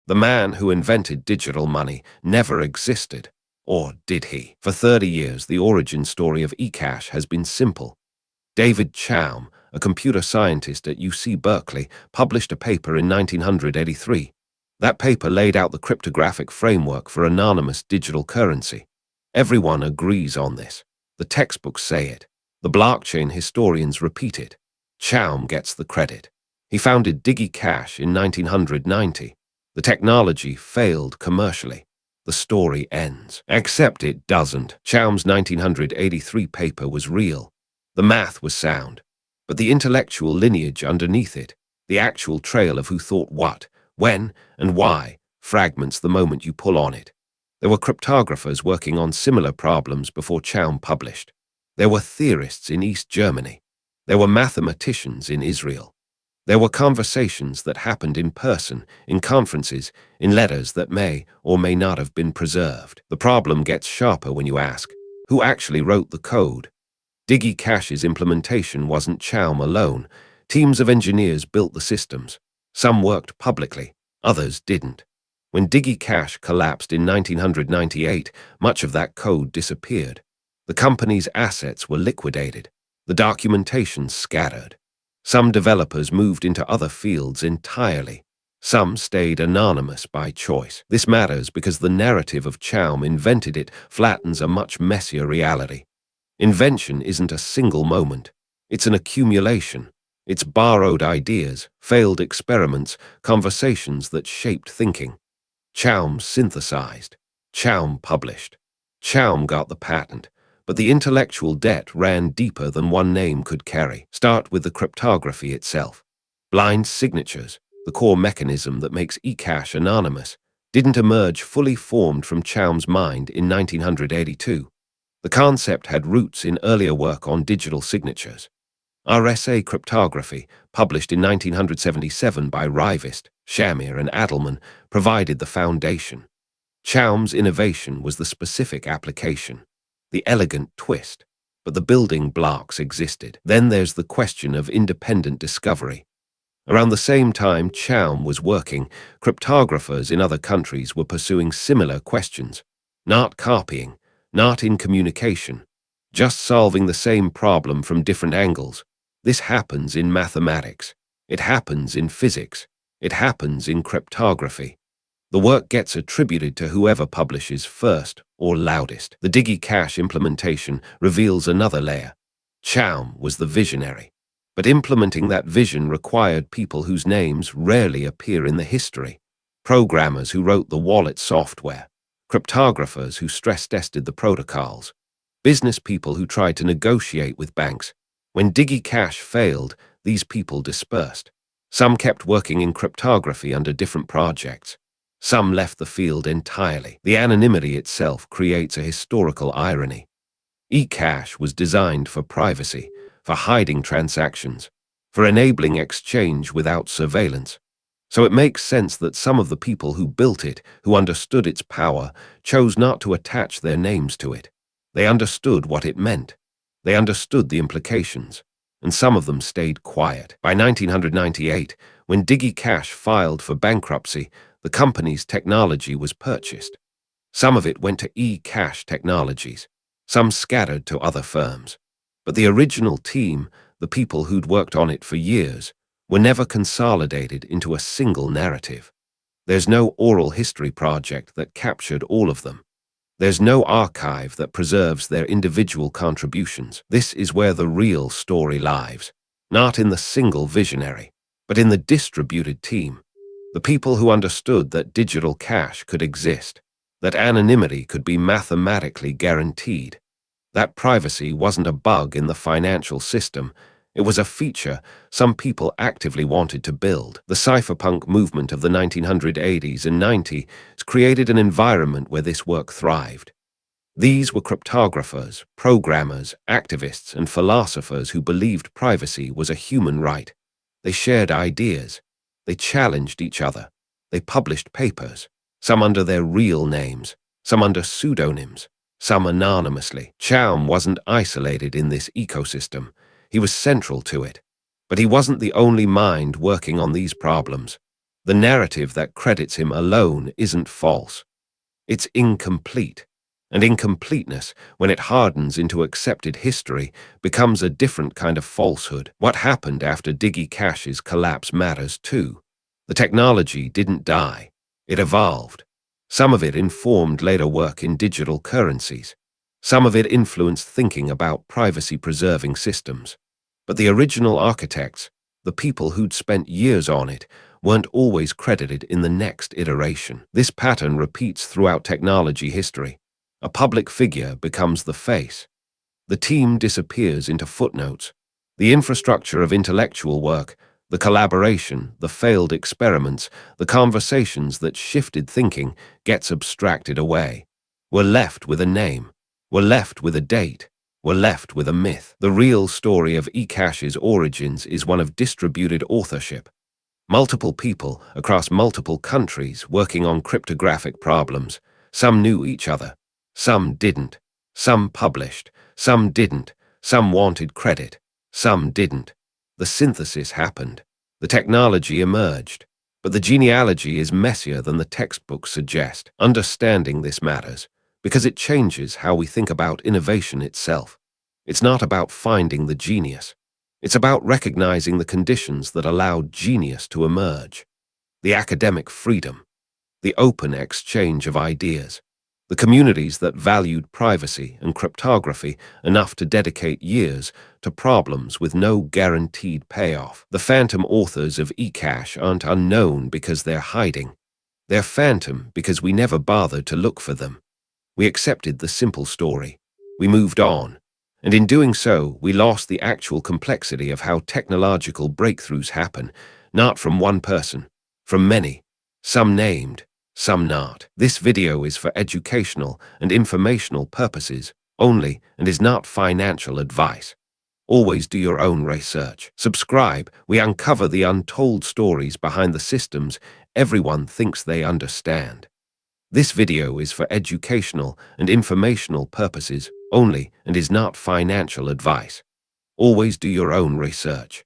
The man who invented digital money never existed. Or did he? For 30 years, the origin story of eCash has been simple. David Chaum, a computer scientist at UC Berkeley, published a paper in 1983. That paper laid out the cryptographic framework for anonymous digital currency. Everyone agrees on this. The textbooks say it. The blockchain historians repeat it. Chaum gets the credit. He founded DigiCash in 1990. The technology failed commercially. The story ends. Except it doesn't. Chaum's 1983 paper was real. The math was sound. But the intellectual lineage underneath it, the actual trail of who thought what, when, and why, fragments the moment you pull on it. There were cryptographers working on similar problems before Chaum published. There were theorists in East Germany. There were mathematicians in Israel. There were conversations that happened in person, in conferences, in letters that may or may not have been preserved. The problem gets sharper when you ask, who actually wrote the code? DigiCash's implementation wasn't Chaum alone. Teams of engineers built the systems. Some worked publicly, others didn't. When DigiCash collapsed in 1998, much of that code disappeared. The company's assets were liquidated. The documentation scattered. Some developers moved into other fields entirely. Some stayed anonymous by choice. This matters because the narrative of Chaum invented it flattens a much messier reality. Invention isn't a single moment. It's an accumulation. It's borrowed ideas, failed experiments, conversations that shaped thinking. Chaum synthesized. Chaum published. Chaum got the patent. But the intellectual debt ran deeper than one name could carry. Start with the cryptography itself. Blind signatures, the core mechanism that makes eCash anonymous, didn't emerge fully formed from Chaum's mind in 1982. The concept had roots in earlier work on digital signatures. RSA cryptography, published in 1977 by Rivest, Shamir, and Adelman, provided the foundation. Chaum's innovation was the specific application, the elegant twist, but the building blocks existed. Then there's the question of independent discovery. Around the same time Chaum was working, cryptographers in other countries were pursuing similar questions, not copying, not in communication, just solving the same problem from different angles. This happens in mathematics. It happens in physics. It happens in cryptography. The work gets attributed to whoever publishes first or loudest. The DigiCash implementation reveals another layer. Chaum was the visionary, but implementing that vision required people whose names rarely appear in the history. Programmers who wrote the wallet software, cryptographers who stress-tested the protocols, business people who tried to negotiate with banks. When DigiCash failed, these people dispersed. Some kept working in cryptography under different projects. Some left the field entirely. The anonymity itself creates a historical irony. eCash was designed for privacy, for hiding transactions, for enabling exchange without surveillance. So it makes sense that some of the people who built it, who understood its power, chose not to attach their names to it. They understood what it meant. They understood the implications. And some of them stayed quiet. By 1998, when DigiCash filed for bankruptcy, the company's technology was purchased. Some of it went to eCash Technologies. Some scattered to other firms. But the original team, the people who'd worked on it for years, were never consolidated into a single narrative. There's no oral history project that captured all of them. There's no archive that preserves their individual contributions. This is where the real story lies, not in the single visionary, but in the distributed team. The people who understood that digital cash could exist, that anonymity could be mathematically guaranteed, that privacy wasn't a bug in the financial system, it was a feature some people actively wanted to build. The cypherpunk movement of the 1980s and 90s created an environment where this work thrived. These were cryptographers, programmers, activists, and philosophers who believed privacy was a human right. They shared ideas. They challenged each other. They published papers, some under their real names, some under pseudonyms, some anonymously. Chaum wasn't isolated in this ecosystem. He was central to it. But he wasn't the only mind working on these problems. The narrative that credits him alone isn't false. It's incomplete. And incompleteness, when it hardens into accepted history, becomes a different kind of falsehood. What happened after DigiCash's collapse matters too. The technology didn't die. It evolved. Some of it informed later work in digital currencies. Some of it influenced thinking about privacy-preserving systems. But the original architects, the people who'd spent years on it, weren't always credited in the next iteration. This pattern repeats throughout technology history. A public figure becomes the face. The team disappears into footnotes. The infrastructure of intellectual work, the collaboration, the failed experiments, the conversations that shifted thinking gets abstracted away. We're left with a name. We're left with a date. We're left with a myth. The real story of eCash's origins is one of distributed authorship. Multiple people across multiple countries working on cryptographic problems. Some knew each other. Some didn't. Some published. Some didn't. Some wanted credit. Some didn't. The synthesis happened. The technology emerged. But the genealogy is messier than the textbooks suggest. Understanding this matters, because it changes how we think about innovation itself. It's not about finding the genius. It's about recognizing the conditions that allowed genius to emerge. The academic freedom, the open exchange of ideas, the communities that valued privacy and cryptography enough to dedicate years to problems with no guaranteed payoff. The phantom authors of eCash aren't unknown because they're hiding. They're phantom because we never bothered to look for them. We accepted the simple story. We moved on. And in doing so, we lost the actual complexity of how technological breakthroughs happen, not from one person, from many, some named, some not. This video is for educational and informational purposes only and is not financial advice. Always do your own research. Subscribe. We uncover the untold stories behind the systems everyone thinks they understand. This video is for educational and informational purposes only and is not financial advice. Always do your own research.